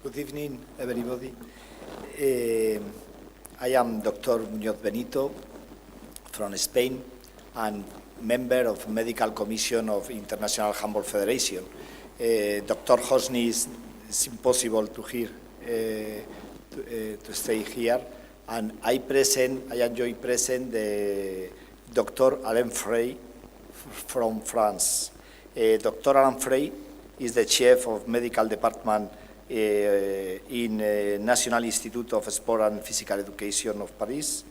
Good evening, everybody. I am Dr. Muñoz Benito from Spain and member of Medical Commission of International Handball Federation. Dr. Hosni is impossible to hear to stay here, and I enjoy present the Dr. Alain Frey from France. Dr. Alain Frey is the chief of medical department in National Institute of Sport and Physical Education of Paris.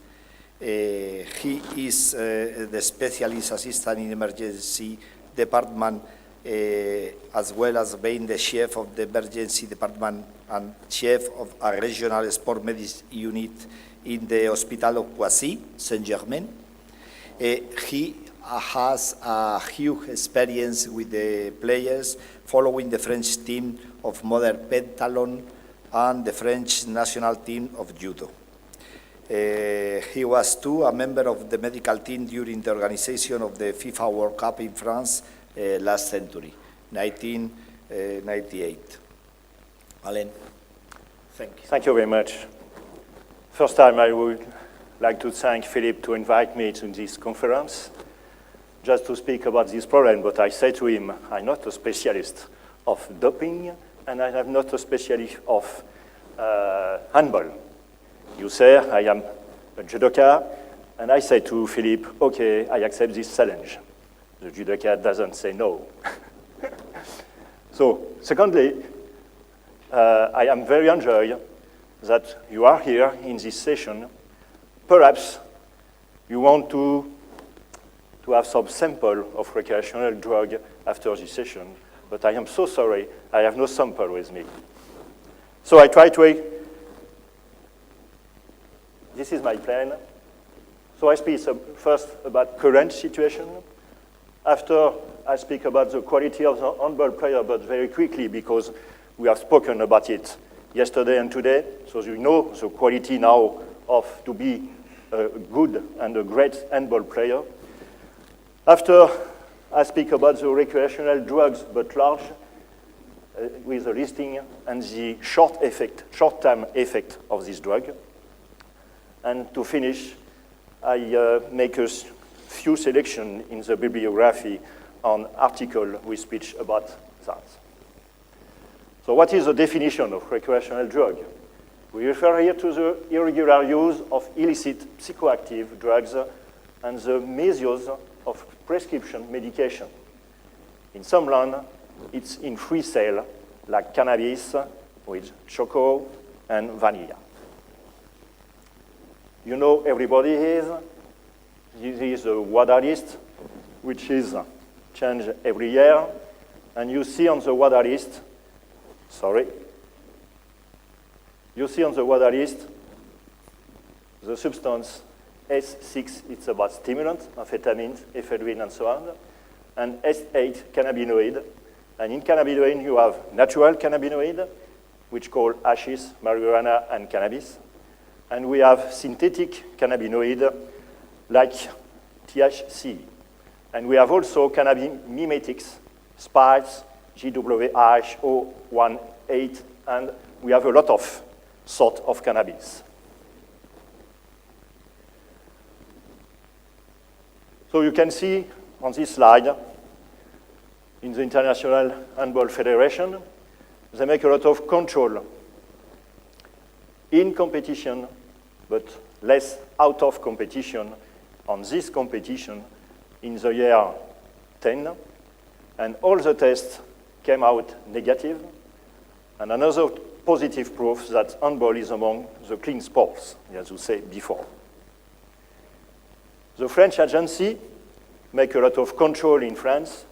He is the specialist assistant in emergency department, as well as being the chief of the emergency department and chief of a regional sport medicine unit in the Hospital of Poissy, Saint-Germain. He has a huge experience with the players following the French team of modern pentathlon and the French national team of judo. He was too a member of the medical team during the organization of the FIFA World Cup in France last century, 1998. Alain, thank you. Thank you very much. First time I would like to thank Philippe to invite me to this conference just to speak about this problem, but I say to him, I'm not a specialist of doping, and I am not a specialist of handball. You say I am a judoka, and I say to Philippe, okay, I accept this challenge. The judoka doesn't say no. So, secondly, I am very enjoyed that you are here in this session. Perhaps you want to have some sample of recreational drug after this session, but I am so sorry, I have no sample with me. So I try to, this is my plan. So I speak first about current situation. After I speak about the quality of the handball player, but very quickly because we have spoken about it yesterday and today, so you know the quality now of to be a good and a great handball player. After I speak about the recreational drugs, but large, with the listing and the short-term effect of this drug. And to finish, I make a few selections in the bibliography on article we speak about that. So what is the definition of recreational drug? We refer here to the irregular use of illicit psychoactive drugs and the misuse of prescription medication. In some land, it's in free sale, like cannabis with choco and vanilla. You know everybody here. This is a WADA list, which is changed every year. And you see on the WADA list, you see on the WADA list the substance S6, it's about stimulant, amphetamines, ephedrine, and so on, and S8, cannabinoid. And in cannabinoid, you have natural cannabinoid, which called hashish, marijuana, and cannabis. And we have synthetic cannabinoid, like THC. And we have also cannabimimetics, spice, GWH018, and we have a lot of sort of cannabis. So you can see on this slide, in the International Handball Federation, they make a lot of control in competition, but less out of competition on this competition in the year 10. And all the tests came out negative. And another positive proof that handball is among the clean sports, as you said before. The French agency make a lot of control in France.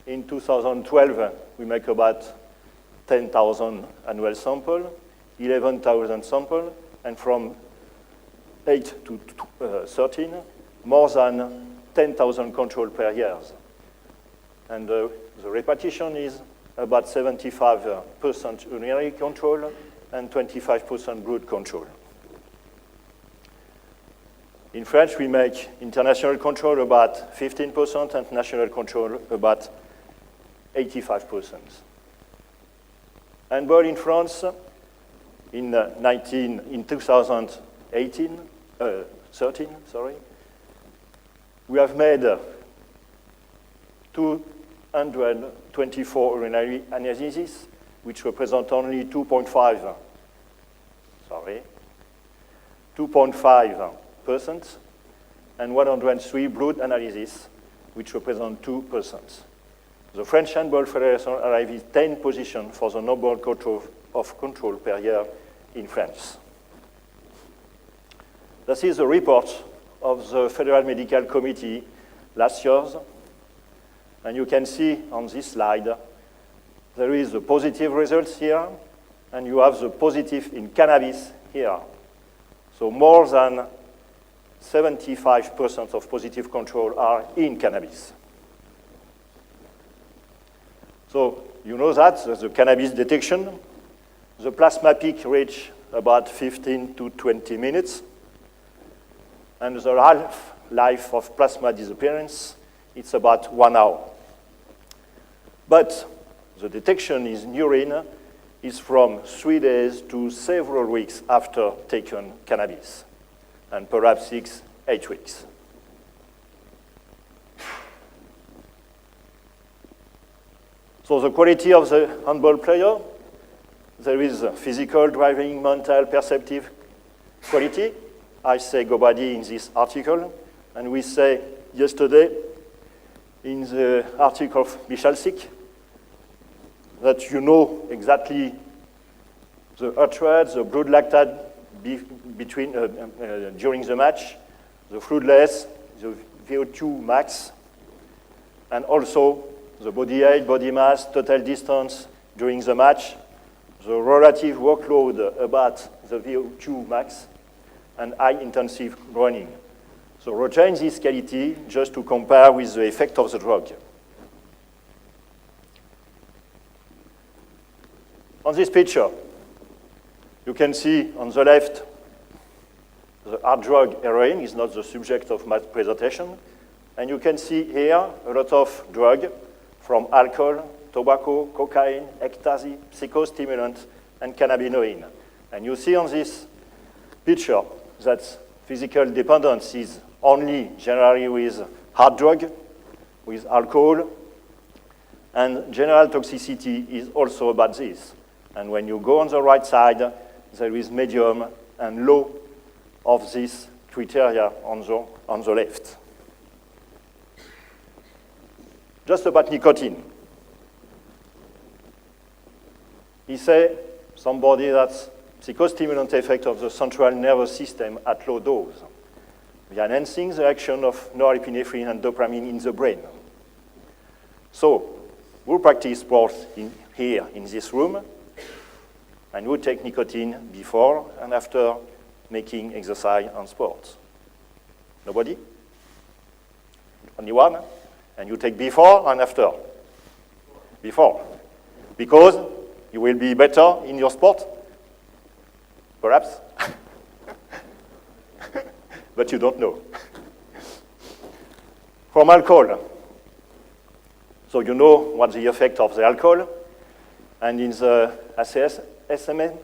In 2012, we make about 10,000 annual sample, 11,000 sample, and from 8 to 13, more than 10,000 control per year. And the repetition is about 75% urinary control and 25% blood control. In French, we make international control about 15% and national control about 85%. Handball in France in 2013, we have made 224 urinary analyses, which represent only 2.5%, and 103 blood analyses, which represent 2%. The French Handball Federation arrived in 10th position for the number of control per year in France. This is a report of the Federal Medical Committee last year, and you can see on this slide there is the positive results here, and you have the positive in cannabis here. So more than 75% of positive control are in cannabis. So you know that, the cannabis detection, the plasma peak reach about 15 to 20 minutes, and the half-life of plasma disappearance, it's about 1 hour. But the detection in urine is from 3 days to several weeks after taken cannabis, and perhaps 6, 8 weeks. So the quality of the handball player, there is physical, driving, mental, perceptive quality. I say Gobadi in this article, and we say yesterday in the article of Michalsik that you know exactly the heart rate, the blood lactate during the match, the fluidless, the VO2 max, and also the body height, body mass, total distance during the match, the relative workload about the VO2 max, and high-intensive running. So retain this quality just to compare with the effect of the drug. On this picture, you can see on the left, the hard drug heroin is not the subject of my presentation. And you can see here a lot of drug from alcohol, tobacco, cocaine, ecstasy, psychostimulant, and cannabinoid. And you see on this picture that physical dependence is only generally with hard drug, with alcohol, and general toxicity is also about this. And when you go on the right side, there is medium and low of these criteria on the left. Just about nicotine. He said somebody that's psychostimulant effect of the central nervous system at low dose. We are enhancing the action of norepinephrine and dopamine in the brain. So we'll practice sports here in this room, and we'll take nicotine before and after making exercise and sports. Nobody? Only one? And you take before and after? Before. Because you will be better in your sport? Perhaps? But you don't know. From alcohol. So you know what's the effect of the alcohol. And in the SMN,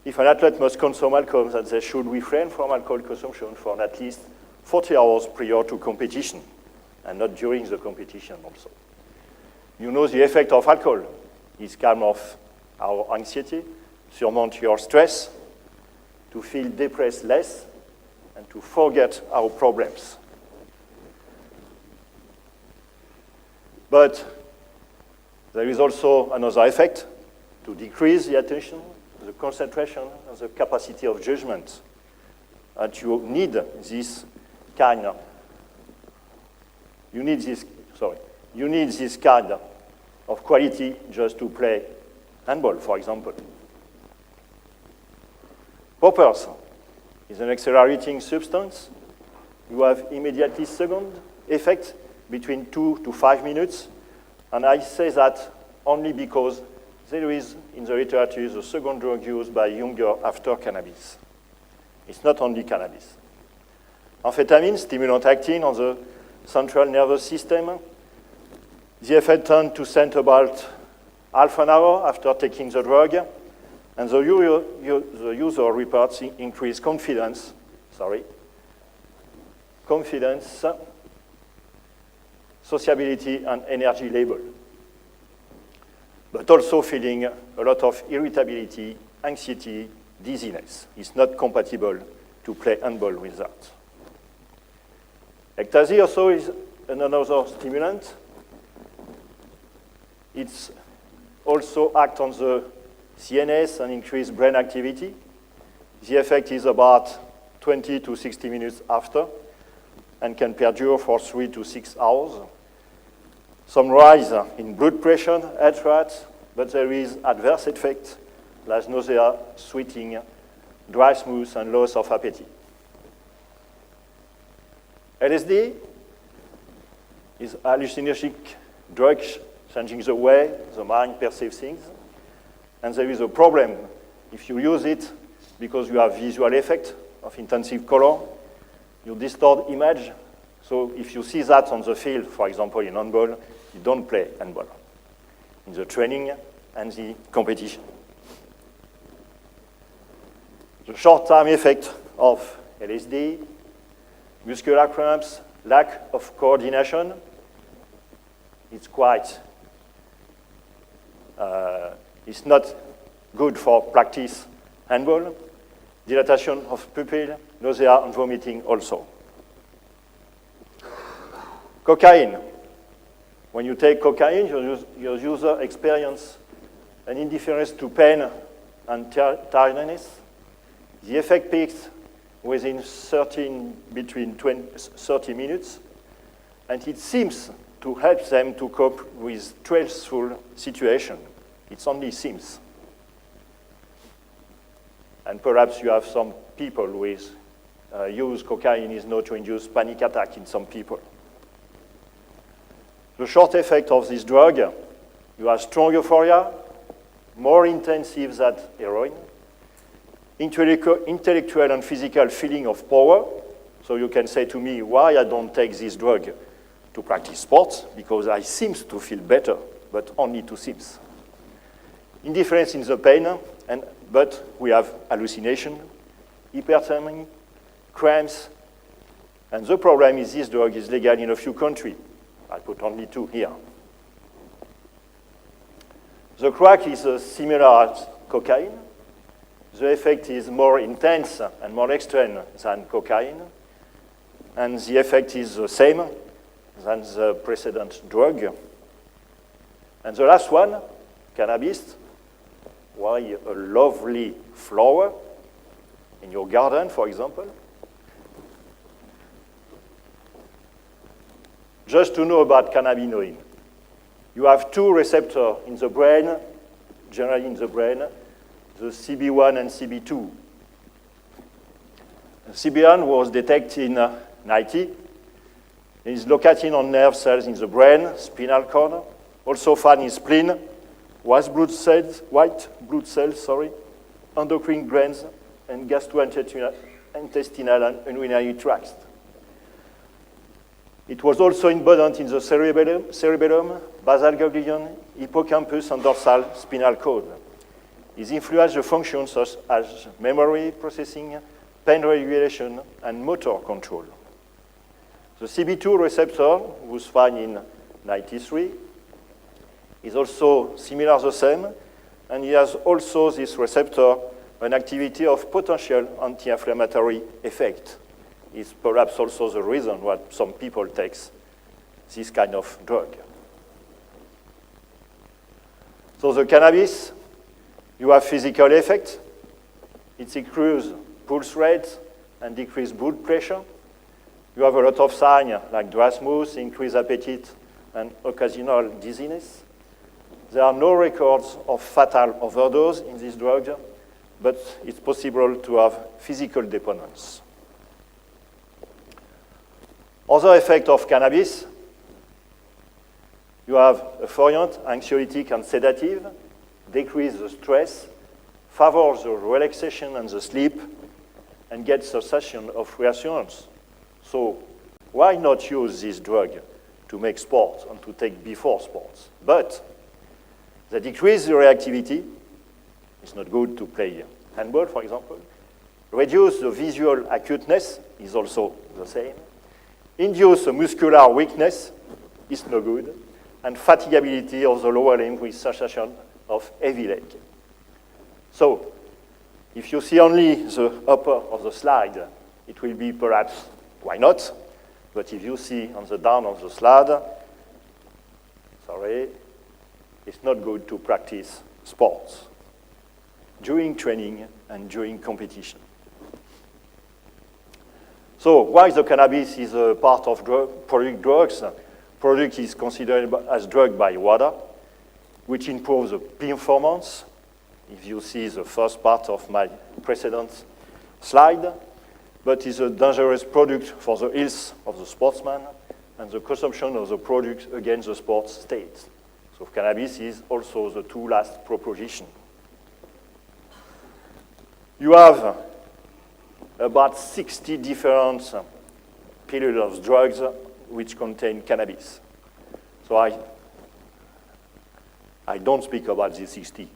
if an athlete must consume alcohol, then they should refrain from alcohol consumption for at least 40 hours prior to competition, and not during the competition also. You know the effect of alcohol is calm off our anxiety, surmount your stress, to feel depressed less, and to forget our problems. But there is also another effect, to decrease the attention, the concentration, and the capacity of judgment. And you need this kind of, you need this kind of quality just to play handball, for example. Poppers is an accelerating substance. You have immediately second effect between 2 to 5 minutes. And I say that only because there is, in the literature, the second drug used by younger after cannabis. It's not only cannabis. Amphetamine, stimulant acting on the central nervous system, The effect tends to set about half an hour after taking the drug, and the user reports increased confidence, sociability, and energy level, but also feeling a lot of irritability, anxiety, dizziness. It's not compatible to play handball with that. Ecstasy also is another stimulant. It's also act on the CNS and increase brain activity. The effect is about 20 to 60 minutes after and can perdure for 3 to 6 hours. Some rise in blood pressure, heart rate, but there is adverse effect like nausea, sweating, dry smooth, and loss of appetite. LSD is hallucinogenic drug changing the way the mind perceives things. And there is a problem if you use it because you have visual effect of intensive color, you distort image. So if you see that on the field, for example, in handball, you don't play handball in the training and the competition. The short-term effect of LSD, muscular cramps, lack of coordination, it's it's not good for practice handball. Dilatation of pupil, nausea and vomiting also. Cocaine. When you take cocaine, your user experience an indifference to pain and tiredness. The effect peaks within between 30 minutes, and it seems to help them to cope with stressful situation. It only seems. And perhaps you have some people with use cocaine is known to induce panic attack in some people. The short effect of this drug, you have strong euphoria, more intensive than heroin, intellectual and physical feeling of power. So you can say to me, why I don't take this drug to practice sports? Because I seem to feel better, but only to seems. Indifference in the pain, but we have hallucination, hyperthermia, cramps, and the problem is this drug is legal in a few countries. I put only 2 here. The crack is similar as cocaine. The effect is more intense and more extreme than cocaine, and the effect is the same than the precedent drug. And the last one, cannabis. Why a lovely flower in your garden, for example? Just to know about cannabinoid, you have 2 receptors in the brain, generally in the brain, the CB1 and CB2. CB1 was detected in 90. It is located on nerve cells in the brain, spinal cord, also found in spleen, white blood cells, endocrine glands, and gastrointestinal and urinary tracts. It was also embedded in the cerebellum, basal ganglion, hippocampus, and dorsal spinal cord. It influences the functions such as memory processing, pain regulation, and motor control. The CB2 receptor was found in 93. Is also similar the same, and it has also this receptor an activity of potential anti-inflammatory effect. It's perhaps also the reason why some people take this kind of drug. So the cannabis, you have physical effect. It increases pulse rate and decreases blood pressure. You have a lot of signs like dry mouth, increased appetite, and occasional dizziness. There are no records of fatal overdose in this drug, but it's possible to have physical dependence. Other effects of cannabis, you have effervescent, anxiolytic, and sedative, decrease the stress, favor the relaxation and the sleep, and get sensation of reassurance. So why not use this drug to make sports and to take before sports. But they decrease the reactivity. It's not good to play handball, for example. Reduce the visual acuteness is also the same. Induce a muscular weakness is no good. And fatigability of the lower limb with sensation of heavy leg. So, if you see only the upper of the slide, it will be perhaps, why not? But if you see on the down of the slide, sorry, it's not good to practice sports during training and during competition. So why the cannabis is a part of product drugs? Product is considered as drug by WADA, which improves the performance. If you see the first part of my precedent slide, but is a dangerous product for the health of the sportsman and the consumption of the product against the sports state. So cannabis is also the two last proposition. You have about 60 different pillars of drugs which contain cannabis. So I don't speak about the 60.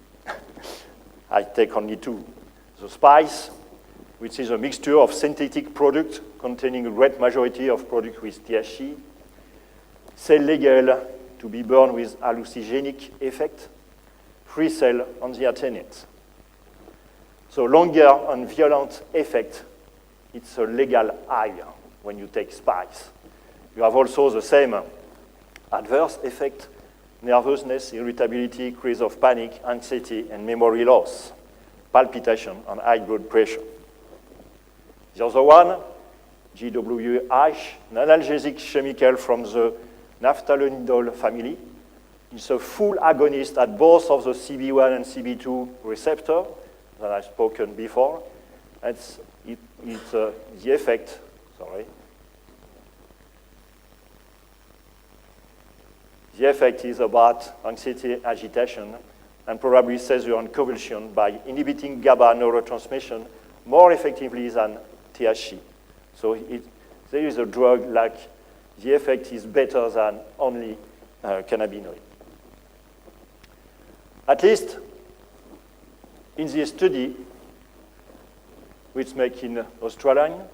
I take only two. The spice, which is a mixture of synthetic products containing a great majority of products with THC. Cell legal, to be burned with hallucinogenic effect. Free cell on the attendant. So longer and violent effect, it's a legal high when you take spice. You have also the same adverse effect, nervousness, irritability, increase of panic, anxiety, and memory loss, palpitation, and high blood pressure. The other one, GWH, an analgesic chemical from the naphthalidol family. It's a full agonist at both of the CB1 and CB2 receptor that I've spoken before. The effect, sorry. The effect is about anxiety, agitation, and probably seizure and convulsion by inhibiting GABA neurotransmission more effectively than THC. So there is a drug like the effect is better than only cannabinoid. At least in this study, which made in Australia,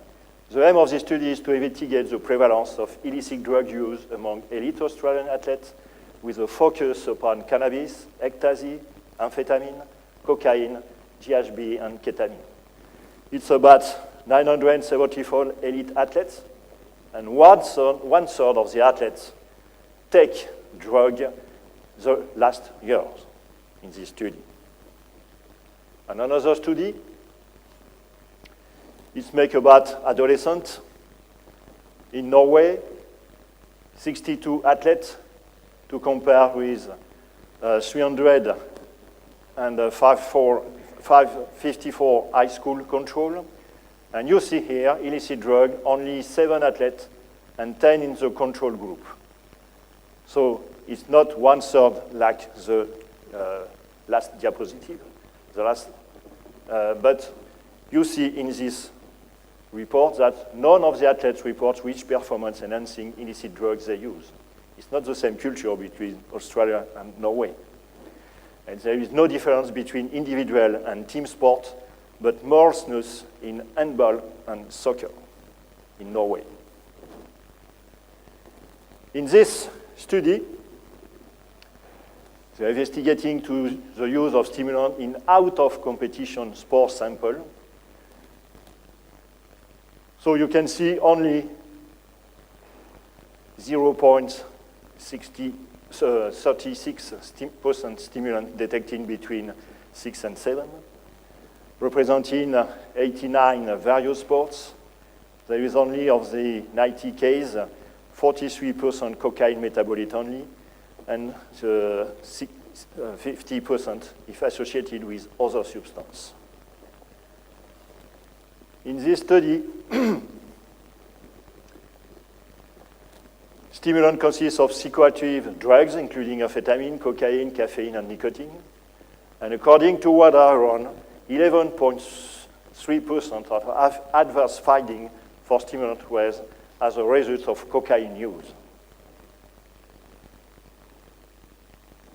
the aim of this study is to investigate the prevalence of illicit drug use among elite Australian athletes with a focus upon cannabis, ecstasy, amphetamine, cocaine, GHB, and ketamine. It's about 974 elite athletes, and one third of the athletes take drug the last years in this study. And another study is made about adolescents in Norway, 62 athletes to compare with 554 high school control. And you see here, illicit drug, only 7 athletes and 10 in the control group. So it's not 1/3 like the last diapositive, but you see in this report that none of the athletes report which performance-enhancing illicit drugs they use. It's not the same culture between Australia and Norway. And there is no difference between individual and team sport, but more snus in handball and soccer in Norway. In this study, they are investigating to the use of stimulant in out-of-competition sport sample. So you can see only 0.36% stimulant detected between 6 and 7, representing 89 various sports. There is only, of the 90 cases, 43% cocaine metabolite only, and 50% if associated with other substance. In this study, stimulant consists of psychoactive drugs, including amphetamine, cocaine, caffeine, and nicotine. And according to WADA, around 11.3% of adverse finding for stimulant was as a result of cocaine use.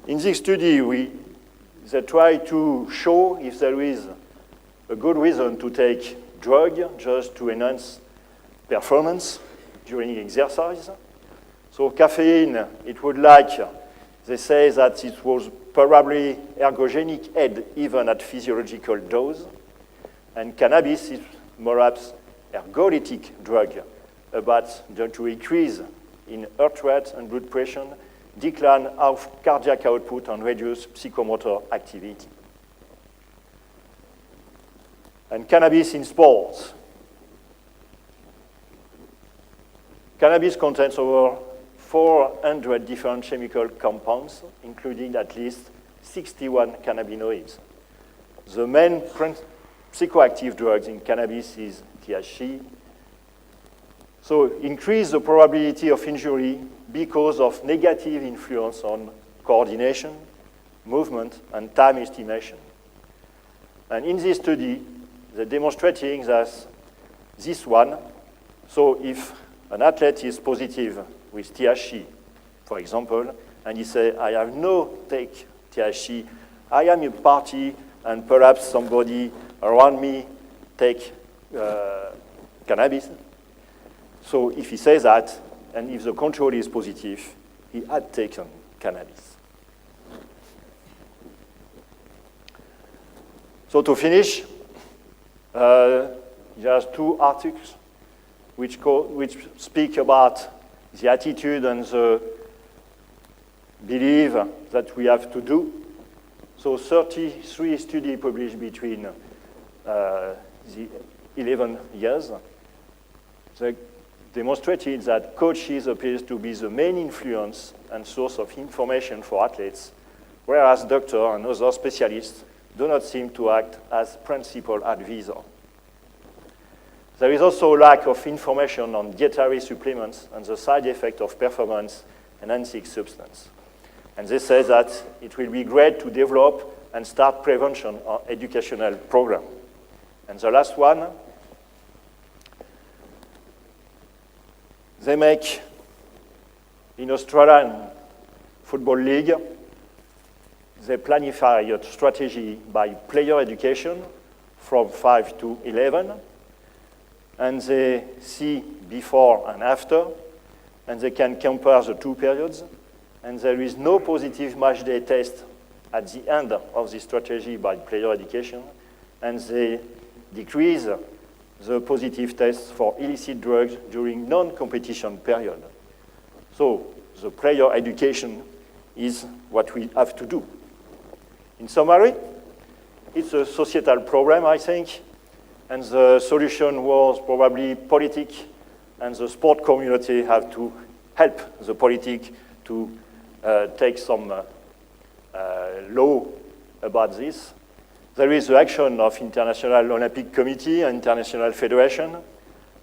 In this study, they try to show if there is a good reason to take drug just to enhance performance during exercise. So caffeine, it would like, they say that it was probably ergogenic aid even at physiological dose. And cannabis is perhaps ergolytic drug about to increase in heart rate and blood pressure, decline of cardiac output and reduce psychomotor activity. And cannabis in sports. Cannabis contains over 400 different chemical compounds, including at least 61 cannabinoids. The main psychoactive drugs in cannabis is THC. So increase the probability of injury because of negative influence on coordination, movement, and time estimation. And in this study, they're demonstrating that this one, so if an athlete is positive with THC, for example, and he say, I have no take THC, I am in party, and perhaps somebody around me take cannabis. So if he says that, and if the control is positive, he had taken cannabis. So to finish, there's 2 articles which speak about the attitude and the belief that we have to do. So 33 studies published between the 11 years. They demonstrated that coaches appear to be the main influence and source of information for athletes, whereas doctors and other specialists do not seem to act as principal advisor. There is also a lack of information on dietary supplements and the side effect of performance-enhancing substance. And they say that it will be great to develop and start prevention or educational program. And the last one, they make in Australian Football League, they planify a strategy by player education from 5 to 11, and they see before and after, and they can compare the 2 periods, and there is no positive match day test at the end of the strategy by player education, and they decrease the positive tests for illicit drugs during non-competition period. So the player education is what we have to do. In summary, it's a societal problem, I think, and the solution was probably politic, and the sport community have to help the politic to take some law about this. There is the action of International Olympic Committee and International Federation,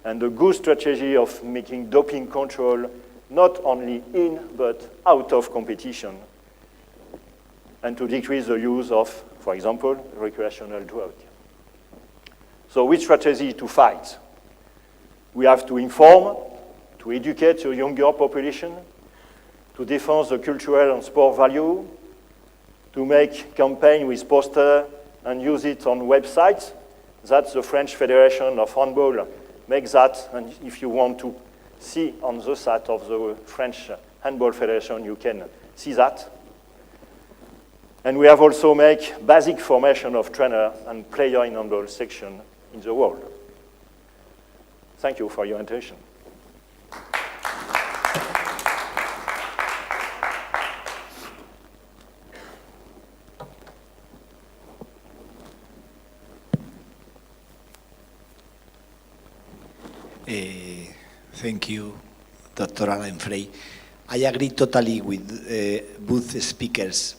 and a good strategy of making doping control not only in but out of competition, and to decrease the use of, for example, recreational drugs. So which strategy to fight? We have to inform, to educate the younger population, to defend the cultural and sport value, to make campaign with poster and use it on websites. That's the French Federation of Handball makes that, and if you want to see on the site of the French Handball Federation, you can see that. And we have also make basic formation of trainer and player in handball section in the world. Thank you for your attention. Thank you, Dr. Alain Frey. I agree totally with both speakers.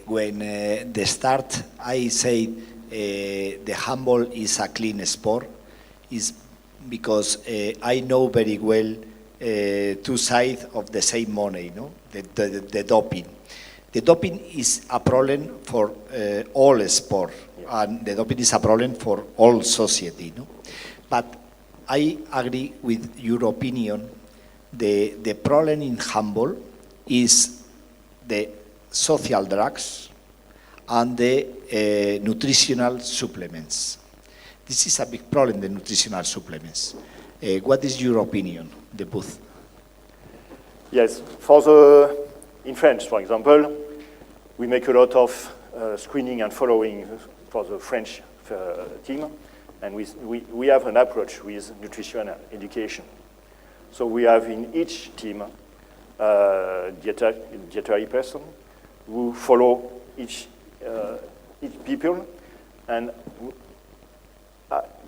When the start, I say the handball is a clean sport, is because I know very well 2 sides of the same money, no? The doping. The doping is a problem for all sport, and the doping is a problem for all society, no? But I agree with your opinion. The problem in handball is the social drugs and the nutritional supplements. This is a big problem, the nutritional supplements. What is your opinion, the booth? Yes, in French, for example, we make a lot of screening and following for the French team, and we have an approach with nutrition education. So we have in each team dietary person who follow each people, and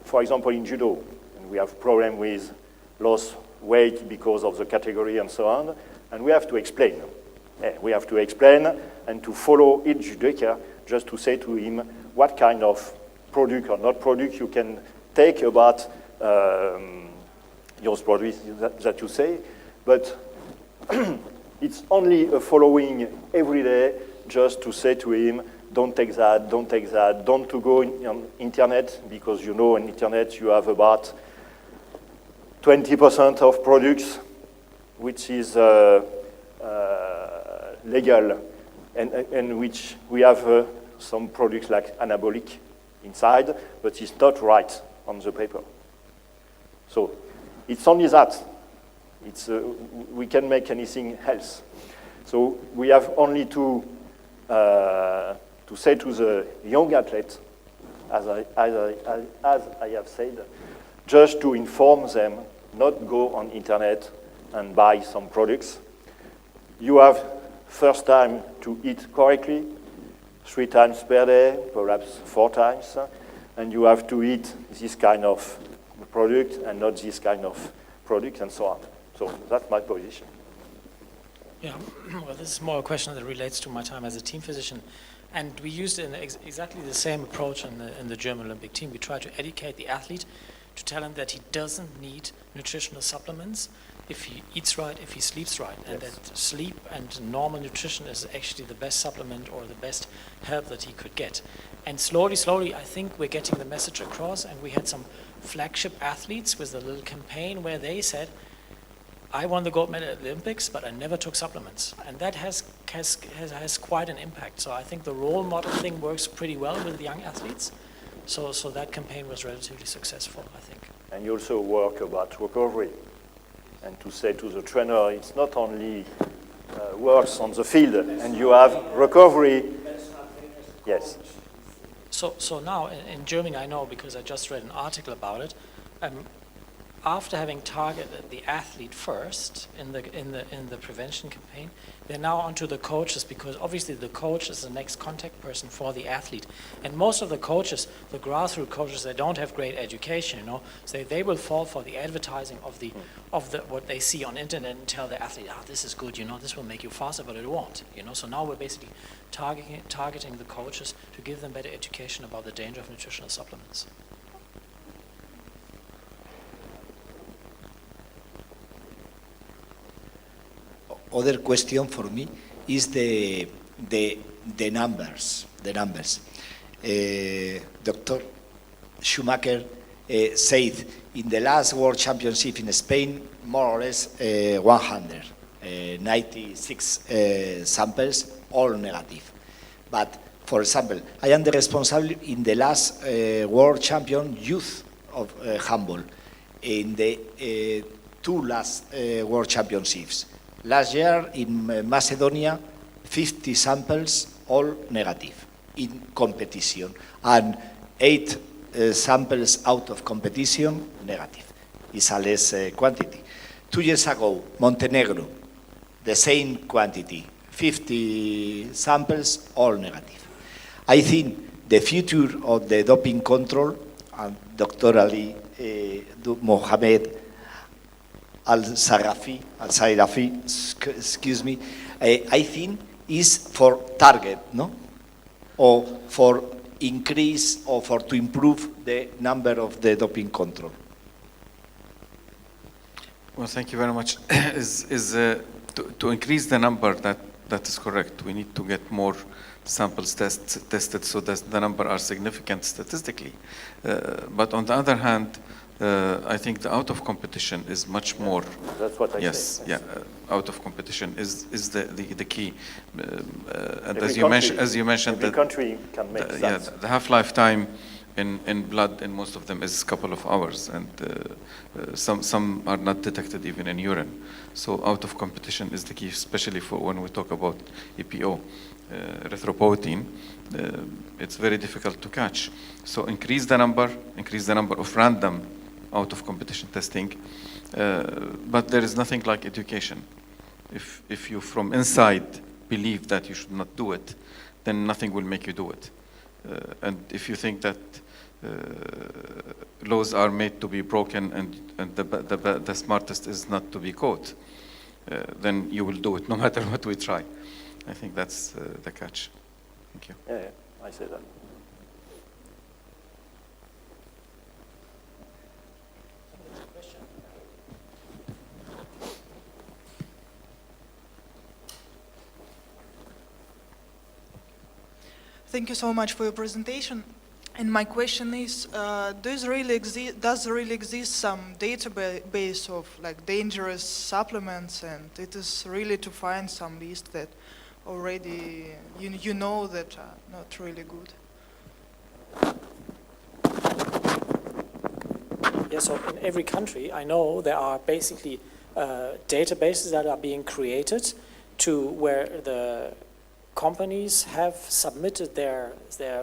for example in judo, we have problem with loss weight because of the category and so on, and we have to explain. We have to explain and to follow each judoka just to say to him what kind of product or not product you can take about your products that you say, but it's only a following every day just to say to him, don't take that, don't take that, don't to go on internet, because you know on internet you have about 20% of products which is legal, and which we have some products like anabolic inside, but it's not right on the paper. So it's only that. We can make anything else. So we have only to say to the young athlete, as I have said, just to inform them, not go on internet and buy some products. You have first time to eat correctly, 3 times per day, perhaps 4 times, and you have to eat this kind of product and not this kind of product, and so on. So that's my position. Yeah, well, this is more a question that relates to my time as a team physician. And we used exactly the same approach in the German Olympic team. We try to educate the athlete to tell him that he doesn't need nutritional supplements if he eats right, if he sleeps right, and Yes. that sleep and normal nutrition is actually the best supplement or the best help that he could get. And slowly, I think we're getting the message across, and we had some flagship athletes with a little campaign where they said, I won the gold medal at the Olympics, but I never took supplements. And that has quite an impact. So I think the role model thing works pretty well with the young athletes. So that campaign was relatively successful, I think. And you also work about recovery. And to say to the trainer, it's not only works on the field, and you have recovery. Yes. So now in Germany, I know because I just read an article about it. After having targeted the athlete first in the prevention campaign, they're now onto the coaches, because obviously the coach is the next contact person for the athlete. And most of the coaches, the grassroots coaches, they don't have great education, you know, so they will fall for the advertising of the what they see on internet and tell the athlete, this is good, you know, this will make you faster, but it won't, you know. So now we're basically targeting the coaches to give them better education about the danger of nutritional supplements. Other question for me is the numbers. Dr. Schumacher said in the last World Championship in Spain, more or less 196 samples, all negative. But for example, I am the responsible in the last World Champion youth of handball in the 2 last World Championships. Last year in Macedonia, 50 samples, all negative in competition, and 8 samples out of competition, negative. It's a less quantity. 2 years ago, Montenegro, the same quantity, 50 samples, all negative. I think the future of the doping control, and Dr. Ali Mohamed Al-Sarafi, excuse me, I think is for target, no? Or for increase or for to improve the number of the doping control. Well, thank you very much. To increase the number, that is correct. We need to get more samples tested so that the number are significant statistically. But on the other hand, I think the out of competition is much more. That's what I Yes, say. yeah, out of competition is the key. And Every as you mentioned, every country can make that. yeah, the half-life time in blood in most of them is a couple of hours, and some are not detected even in urine. So out of competition is the key, especially for when we talk about EPO, erythropoietin. It's very difficult to catch. So increase the number of random out of competition testing, but there is nothing like education. If you from inside believe that you should not do it, then nothing will make you do it. And if you think that laws are made to be broken and the smartest is not to be caught, then you will do it no matter what we try. I think that's the catch. Thank you. Yeah, I say that. Thank you so much for your presentation. And my question is, does there really exist some database of like dangerous supplements, and it is really to find some list that already you know that are not really good? Yeah, so in every country, I know there are basically databases that are being created to where the companies have submitted their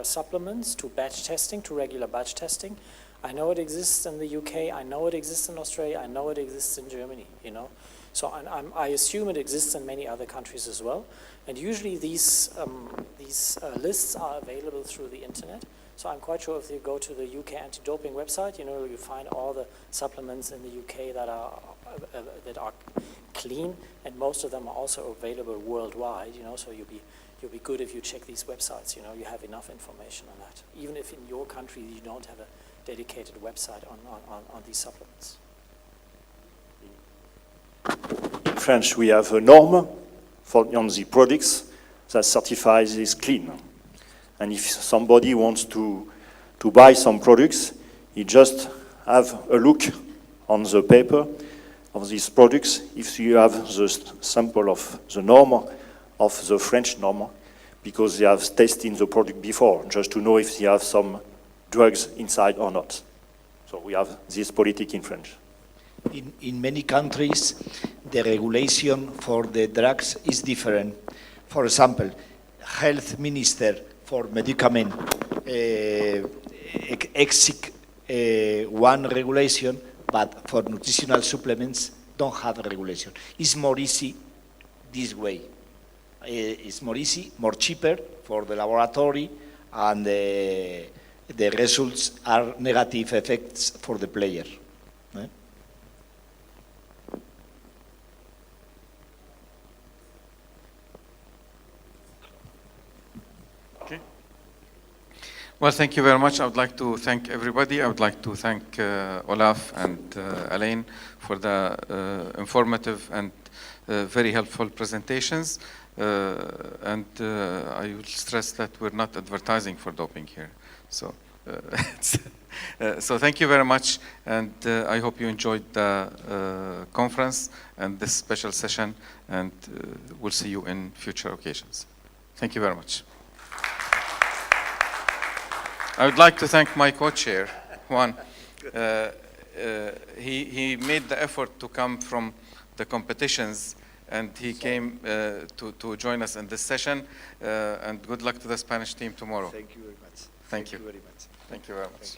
supplements to batch testing, to regular batch testing. I know it exists in the UK, I know it exists in Australia, I know it exists in Germany, you know. So I assume it exists in many other countries as well. And usually these lists are available through the internet. So I'm quite sure if you go to the UK anti-doping website, you know, you find all the supplements in the UK that are clean, and most of them are also available worldwide, you know, so you'll be good if you check these websites, you know, you have enough information on that. Even if in your country you don't have a dedicated website on these supplements. In French, we have a norm on the products that certifies is clean. And if somebody wants to buy some products, he just have a look on the paper of these products. If you have the sample of the norm, of the French norm, because they have tested the product before, just to know if they have some drugs inside or not. So we have this politic in French. In many countries, the regulation for the drugs is different. For example, health minister for medicament exec one regulation, but for nutritional supplements don't have a regulation. It's more easy this way. It's more easy, more cheaper for the laboratory, and the results are negative effects for the player. Okay. Well, thank you very much. I would like to thank everybody. I would like to thank Olaf and Alain for the informative and very helpful presentations. And I will stress that we're not advertising for doping here. So, so thank you very much, and I hope you enjoyed the conference and this special session, and we'll see you in future occasions. Thank you very much. I would like to thank my co-chair, Juan. He made the effort to come from the competitions, and he came to join us in this session. And good luck to the Spanish team tomorrow. Thank you very much. Thank you. Very much. Thank you very much.